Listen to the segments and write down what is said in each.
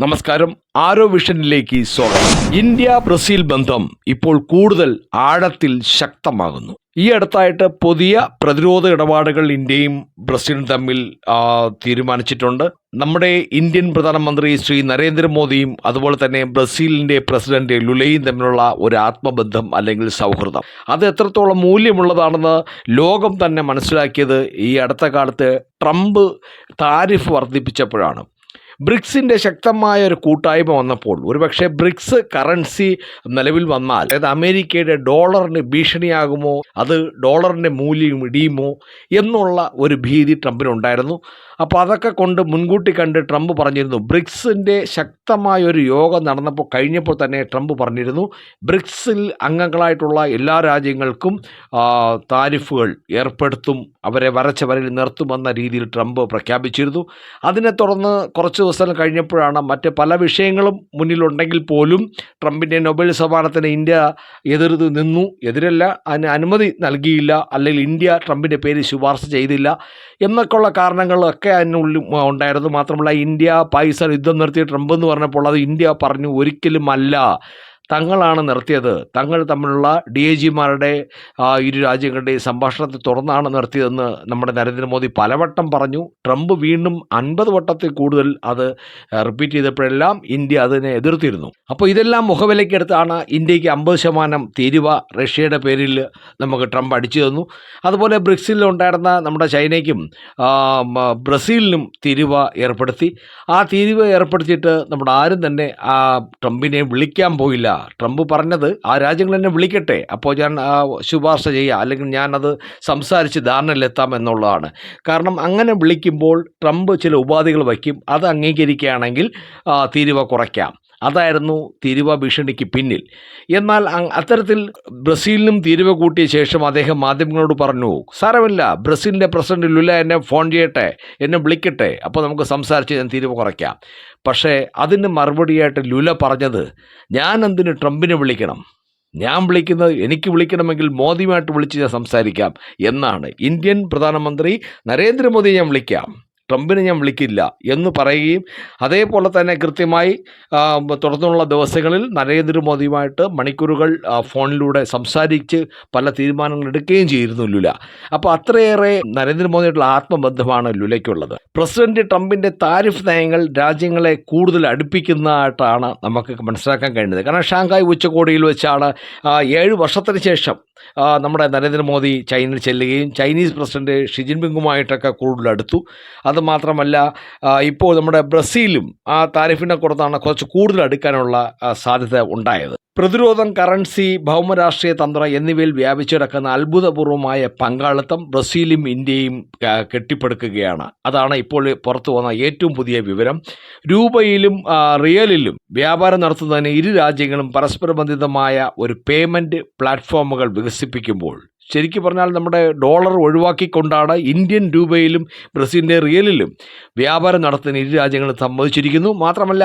നമസ്കാരം. ആരോ വിഷനിലേക്ക് സ്വാഗതം. India Brazil ബന്ധം ഇപ്പോൾ കൂടുതൽ ആഴത്തിൽ ശക്തമാകുന്നു. ഈ അടുത്തായിട്ട് പുതിയ പ്രതിരോധ ഇടപാടുകൾ ഇന്ത്യയും ബ്രസീലും തമ്മിൽ തീരുമാനിച്ചിട്ടുണ്ട്. നമ്മുടെ ഇന്ത്യൻ പ്രധാനമന്ത്രി ശ്രീ നരേന്ദ്രമോദിയും അതുപോലെ തന്നെ ബ്രസീലിൻ്റെ പ്രസിഡന്റ് ലുലയും തമ്മിലുള്ള ഒരു ആത്മബന്ധം അല്ലെങ്കിൽ സൗഹൃദം അത് എത്രത്തോളം മൂല്യമുള്ളതാണെന്ന് ലോകം തന്നെ മനസ്സിലാക്കിയത് ഈ അടുത്ത കാലത്ത് ട്രംപ് താരിഫ് വർദ്ധിപ്പിച്ചപ്പോഴാണ്. ബ്രിക്സിൻ്റെ ശക്തമായ ഒരു കൂട്ടായ്മ വന്നപ്പോൾ ഒരുപക്ഷെ ബ്രിക്സ് കറൻസി നിലവിൽ വന്നാൽ അതായത് അമേരിക്കയുടെ ഡോളറിന് ഭീഷണിയാകുമോ, അത് ഡോളറിൻ്റെ മൂല്യം ഇടിയുമോ എന്നുള്ള ഒരു ഭീതി ട്രംപിനുണ്ടായിരുന്നു. അപ്പോൾ അതൊക്കെ കൊണ്ട് മുൻകൂട്ടി കണ്ട് ട്രംപ് പറഞ്ഞിരുന്നു. ബ്രിക്സിൻ്റെ ശക്തമായൊരു യോഗം നടന്നപ്പോൾ കഴിഞ്ഞപ്പോൾ തന്നെ ട്രംപ് പറഞ്ഞിരുന്നു ബ്രിക്സിൽ അംഗങ്ങളായിട്ടുള്ള എല്ലാ രാജ്യങ്ങൾക്കും താരിഫുകൾ ഏർപ്പെടുത്തും, അവരെ വരച്ച വരയിൽ നിർത്തുമെന്ന രീതിയിൽ ട്രംപ് പ്രഖ്യാപിച്ചിരുന്നു. അതിനെ തുടർന്ന് കുറച്ച് ദിവസം കഴിഞ്ഞപ്പോഴാണ് മറ്റ് പല വിഷയങ്ങളും മുന്നിലുണ്ടെങ്കിൽ പോലും ട്രംപിൻ്റെ നൊബേൽ സമ്മാനത്തിന് ഇന്ത്യ എതിരല്ല, അതിന് അനുമതി നൽകിയില്ല, അല്ലെങ്കിൽ ഇന്ത്യ ട്രംപിൻ്റെ പേര് ശുപാർശ ചെയ്തില്ല എന്നൊക്കെയുള്ള കാരണങ്ങളൊക്കെ അതിനുള്ളിൽ ഉണ്ടായിരുന്നു. മാത്രമല്ല ഇന്ത്യ പാകിസ്ഥാൻ യുദ്ധം നിർത്തിയ ട്രംപ് എന്ന് പറഞ്ഞപ്പോൾ അത് ഇന്ത്യ പറഞ്ഞു ഒരിക്കലുമല്ല, തങ്ങളാണ് നിർത്തിയത്, തങ്ങൾ തമ്മിലുള്ള DIGമാരുടെ ഇരു രാജ്യങ്ങളുടെയും സംഭാഷണത്തെ തുടർന്നാണ് നിർത്തിയതെന്ന് നമ്മുടെ നരേന്ദ്രമോദി പലവട്ടം പറഞ്ഞു. ട്രംപ് വീണ്ടും 50 വട്ടത്തിൽ കൂടുതൽ അത് റിപ്പീറ്റ് ചെയ്തപ്പോഴെല്ലാം ഇന്ത്യ അതിനെ എതിർത്തിരുന്നു. അപ്പോൾ ഇതെല്ലാം മുഖവിലയ്ക്കെടുത്താണ് ഇന്ത്യക്ക് 50% തീരുവ റഷ്യയുടെ പേരിൽ നമുക്ക് ട്രംപ് അടിച്ചു തന്നു. അതുപോലെ ബ്രിക്സിലുണ്ടായിരുന്ന നമ്മുടെ ചൈനയ്ക്കും ബ്രസീലിനും തീരുവ ഏർപ്പെടുത്തി. ആ തീരുവ ഏർപ്പെടുത്തിയിട്ട് നമ്മുടെ ആരും തന്നെ ട്രംപിനെ വിളിക്കാൻ പോയില്ല. ട്രംപ് പറഞ്ഞത് ആ രാജ്യങ്ങൾ എന്നെ വിളിക്കട്ടെ, അപ്പോൾ ഞാൻ ശുപാർശ ചെയ്യാം, അല്ലെങ്കിൽ ഞാനത് സംസാരിച്ച് ധാരണയിലെത്താം എന്നുള്ളതാണ്. കാരണം അങ്ങനെ വിളിക്കുമ്പോൾ ട്രംപ് ചില ഉപാധികൾ വയ്ക്കും, അത് അംഗീകരിക്കുകയാണെങ്കിൽ തീരുവ കുറയ്ക്കാം. അതായിരുന്നു തീരുവ ഭീഷണിക്ക് പിന്നിൽ. എന്നാൽ അത്തരത്തിൽ ബ്രസീലിനും തീരുവ കൂട്ടിയ ശേഷം അദ്ദേഹം മാധ്യമങ്ങളോട് പറഞ്ഞു, സാരമില്ല, ബ്രസീലിൻ്റെ പ്രസിഡന്റ് ലുല എന്നെ ഫോൺ ചെയ്യട്ടെ, എന്നെ വിളിക്കട്ടെ, അപ്പോൾ നമുക്ക് സംസാരിച്ച് ഞാൻ തീരുവ കുറയ്ക്കാം. പക്ഷേ അതിന് മറുപടിയായിട്ട് ലുല പറഞ്ഞത്, ഞാൻ എന്തിന് ട്രംപിനെ വിളിക്കണം, ഞാൻ എനിക്ക് വിളിക്കണമെങ്കിൽ മോദിയുമായിട്ട് വിളിച്ച് ഞാൻ സംസാരിക്കാം എന്നാണ്. ഇന്ത്യൻ പ്രധാനമന്ത്രി നരേന്ദ്രമോദിയെ ഞാൻ വിളിക്കാം, ട്രംപിനെ ഞാൻ വിളിക്കില്ല എന്ന് പറയുകയും അതേപോലെ തന്നെ കൃത്യമായി തുടർന്നുള്ള ദിവസങ്ങളിൽ നരേന്ദ്രമോദിയുമായിട്ട് മണിക്കൂറുകൾ ഫോണിലൂടെ സംസാരിച്ച് പല തീരുമാനങ്ങൾ എടുക്കുകയും ചെയ്തിരുന്നു ലുല. അപ്പോൾ അത്രയേറെ നരേന്ദ്രമോദിയായിട്ടുള്ള ആത്മബന്ധമാണ് ലുലയ്ക്കുള്ളത്. പ്രസിഡന്റ് ട്രംപിൻ്റെ താരിഫ് നയങ്ങൾ രാജ്യങ്ങളെ കൂടുതൽ അടുപ്പിക്കുന്നതായിട്ടാണ് നമുക്ക് മനസ്സിലാക്കാൻ കഴിയുന്നത്. കാരണം ഷാങ്ഹായ് ഉച്ചകോടിയിൽ വെച്ചാണ് 7 വർഷത്തിന് ശേഷം നമ്മുടെ നരേന്ദ്രമോദി ചൈനയിൽ ചെല്ലുകയും ചൈനീസ് പ്രസിഡന്റ് ഷി ജിൻപിങ്ങുമായിട്ടൊക്കെ കൂടുതൽ അടുത്തു. അതുമാത്രമല്ല ഇപ്പോൾ നമ്മുടെ ബ്രസീലും ആ താരിഫിനെ കൊടുത്താണ് കുറച്ച് കൂടുതൽ അടുക്കാനുള്ള സാധ്യത ഉണ്ടായത്. പ്രതിരോധം, കറൻസി, ഭൗമരാഷ്ട്രീയ തന്ത്രം എന്നിവയിൽ വ്യാപിച്ചിടക്കുന്ന അത്ഭുതപൂർവമായ പങ്കാളിത്തം ബ്രസീലും ഇന്ത്യയും കെട്ടിപ്പടുക്കുകയാണ്. അതാണ് ഇപ്പോൾ പുറത്തു വന്ന ഏറ്റവും പുതിയ വിവരം. രൂപയിലും റിയലിലും വ്യാപാരം നടത്തുന്നതിന് ഇരു രാജ്യങ്ങളും പരസ്പരബന്ധിതമായ ഒരു പേയ്മെൻറ്റ് പ്ലാറ്റ്ഫോമുകൾ വികസിപ്പിക്കുമ്പോൾ, ശരിക്കും പറഞ്ഞാൽ നമ്മുടെ ഡോളർ ഒഴിവാക്കിക്കൊണ്ടാണ് ഇന്ത്യൻ രൂപയിലും ബ്രസീലിൻ്റെ റിയലിലും വ്യാപാരം നടത്തുന്നതിന് ഇരു രാജ്യങ്ങളും സമ്മതിച്ചിരിക്കുന്നു. മാത്രമല്ല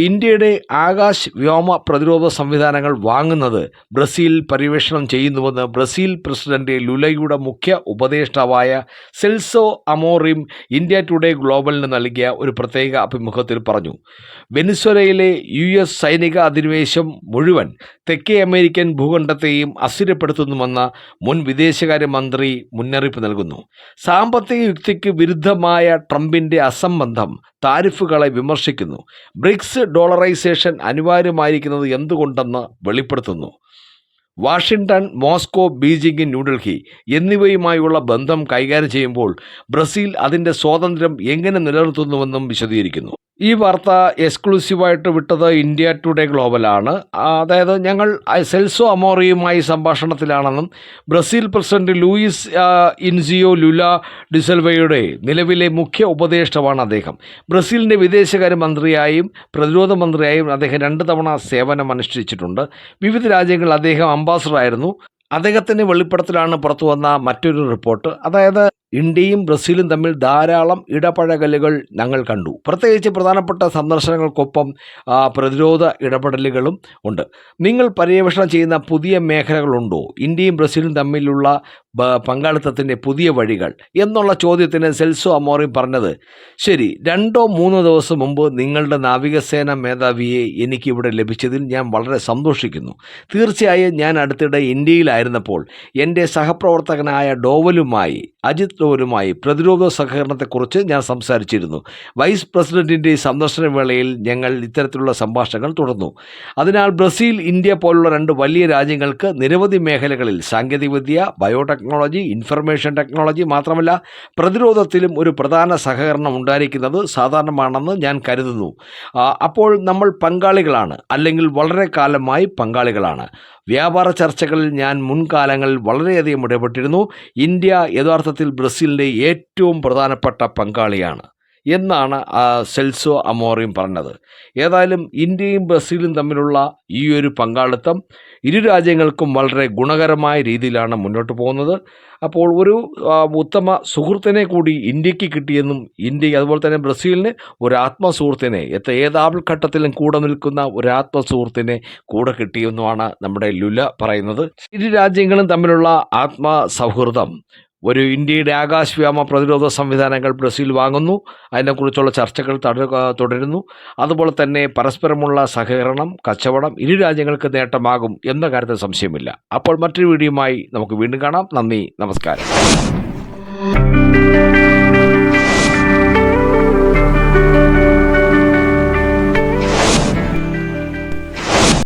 ഇന്ത്യയുടെ ആകാശ് വ്യോമ പ്രതിരോധ സംവിധാനങ്ങൾ വാങ്ങുന്നത് ബ്രസീൽ പര്യവേഷണം ചെയ്യുന്നുവെന്ന് ബ്രസീൽ പ്രസിഡന്റ് ലുലയുടെ മുഖ്യ ഉപദേഷ്ടാവായ സെൽസോ അമോറിം ഇന്ത്യ ടുഡേ ഗ്ലോബലിന് നൽകിയ ഒരു പ്രത്യേക അഭിമുഖത്തിൽ പറഞ്ഞു. വെനിസ്വേലയിലെ US സൈനിക അധിനിവേശം മുഴുവൻ തെക്കേ അമേരിക്കൻ ഭൂഖണ്ഡത്തെയും അസ്ഥിരപ്പെടുത്തുന്നുവെന്ന മുൻ വിദേശകാര്യമന്ത്രി മുന്നറിയിപ്പ് നൽകുന്നു. സാമ്പത്തിക യുക്തിക്ക് വിരുദ്ധമായ ട്രംപിൻ്റെ അസംബന്ധം താരിഫുകളെ വിമർശിക്കുന്നു. ബ്രിക്സ് ഡോളറൈസേഷൻ അനിവാര്യമായിരിക്കുന്നത് എന്തുകൊണ്ടെന്ന് വെളിപ്പെടുത്തുന്നു. വാഷിംഗ്ടൺ, മോസ്കോ, ബീജിംഗ്, ന്യൂഡൽഹി എന്നിവയുമായുള്ള ബന്ധം കൈകാര്യം ചെയ്യുമ്പോൾ ബ്രസീൽ അതിൻ്റെ സ്വാതന്ത്ര്യം എങ്ങനെ നിലനിർത്തുന്നുവെന്നും വിശദീകരിക്കുന്നു. ഈ വാർത്ത എക്സ്ക്ലൂസീവായിട്ട് വിട്ടത് ഇന്ത്യ ടുഡേ ഗ്ലോബലാണ്. അതായത് ഞങ്ങൾ സെൽസോ അമോറിയുമായി സംഭാഷണത്തിലാണെന്നും Brazil president Luiz Inacio Lula ഡിസൽവയുടെ നിലവിലെ മുഖ്യ ഉപദേഷ്ടാവാണ് അദ്ദേഹം. ബ്രസീലിൻ്റെ വിദേശകാര്യമന്ത്രിയായും പ്രതിരോധ മന്ത്രിയായും അദ്ദേഹം 2 തവണ സേവനമനുഷ്ഠിച്ചിട്ടുണ്ട്. വിവിധ രാജ്യങ്ങളിൽ അദ്ദേഹം അംബാസഡറായിരുന്നു. അദ്ദേഹത്തിൻ്റെ വെളിപ്പെടുത്തലാണ് പുറത്തു വന്ന മറ്റൊരു റിപ്പോർട്ട്. അതായത് ഇന്ത്യയും ബ്രസീലും തമ്മിൽ ധാരാളം ഇടപഴകലുകൾ ഞങ്ങൾ കണ്ടു. പ്രത്യേകിച്ച് പ്രധാനപ്പെട്ട സന്ദർശനങ്ങൾക്കൊപ്പം പ്രതിരോധ ഇടപെടലുകളും ഉണ്ട്. നിങ്ങൾ പര്യവേഷണം ചെയ്യുന്ന പുതിയ മേഖലകളുണ്ടോ? ഇന്ത്യയും ബ്രസീലും തമ്മിലുള്ള പങ്കാളിത്തത്തിൻ്റെ പുതിയ വഴികൾ എന്നുള്ള ചോദ്യത്തിന് സെൽസോ അമോറിം പറഞ്ഞത്, ശരി, 2-3 ദിവസം മുമ്പ് നിങ്ങളുടെ നാവികസേന മേധാവിയെ എനിക്കിവിടെ ലഭിച്ചതിൽ ഞാൻ വളരെ സന്തോഷിക്കുന്നു. തീർച്ചയായും ഞാൻ അടുത്തിടെ ഇന്ത്യയിലായിരുന്നപ്പോൾ എൻ്റെ സഹപ്രവർത്തകനായ അജിത് ഡോവലുമായി പ്രതിരോധ സഹകരണത്തെക്കുറിച്ച് ഞാൻ സംസാരിച്ചിരുന്നു. വൈസ് പ്രസിഡന്റിൻ്റെ സന്ദർശന വേളയിൽ ഞങ്ങൾ ഇത്തരത്തിലുള്ള സംഭാഷണങ്ങൾ തുടർന്നു. അതിനാൽ ബ്രസീൽ, ഇന്ത്യ പോലുള്ള 2 വലിയ രാജ്യങ്ങൾക്ക് നിരവധി മേഖലകളിൽ സാങ്കേതികവിദ്യ, ബയോടെക്നോളജി, ഇൻഫർമേഷൻ ടെക്നോളജി മാത്രമല്ല പ്രതിരോധത്തിലും ഒരു പ്രധാന സഹകരണം ഉണ്ടായിരിക്കുന്നത് സാധാരണമാണെന്ന് ഞാൻ കരുതുന്നു. അപ്പോൾ നമ്മൾ പങ്കാളികളാണ്, അല്ലെങ്കിൽ വളരെ കാലമായി പങ്കാളികളാണ്. വ്യാപാര ചർച്ചകളിൽ ഞാൻ മുൻകാലങ്ങളിൽ വളരെയധികം ഇടപെട്ടിരുന്നു. ഇന്ത്യ യഥാർത്ഥത്തിൽ ബ്രസീലിൻ്റെ ഏറ്റവും പ്രധാനപ്പെട്ട പങ്കാളിയാണ് എന്നാണ് സെൽസോ അമോറിം പറഞ്ഞത്. ഏതായാലും ഇന്ത്യയും ബ്രസീലും തമ്മിലുള്ള ഈ ഒരു പങ്കാളിത്തം ഇരു രാജ്യങ്ങൾക്കും വളരെ ഗുണകരമായ രീതിയിലാണ് മുന്നോട്ട് പോകുന്നത്. അപ്പോൾ ഒരു ഉത്തമ സുഹൃത്തിനെ കൂടി ഇന്ത്യക്ക് കിട്ടിയെന്നും ഇന്ത്യക്ക് അതുപോലെ തന്നെ ബ്രസീലിന് ഒരു ആത്മസുഹൃത്തിനെ ഏതാപൽഘട്ടത്തിലും കൂടെ നിൽക്കുന്ന ഒരു ആത്മസുഹൃത്തിനെ കൂടെ കിട്ടിയെന്നുമാണ് നമ്മുടെ ലുല പറയുന്നത്. ഇരു രാജ്യങ്ങളും തമ്മിലുള്ള ആത്മസൗഹൃദം ഒരു ഇന്ത്യയുടെ ആകാശവ്യോമ പ്രതിരോധ സംവിധാനങ്ങൾ ബ്രസീൽ വാങ്ങുന്നു. അതിനെക്കുറിച്ചുള്ള ചർച്ചകൾ തുടരുന്നു. അതുപോലെ തന്നെ പരസ്പരമുള്ള സഹകരണം, കച്ചവടം ഇരു രാജ്യങ്ങൾക്ക് നേട്ടമാകും എന്ന കാര്യത്തിൽ സംശയമില്ല. അപ്പോൾ മറ്റൊരു വീഡിയോയുമായി നമുക്ക് വീണ്ടും കാണാം. നന്ദി, നമസ്കാരം.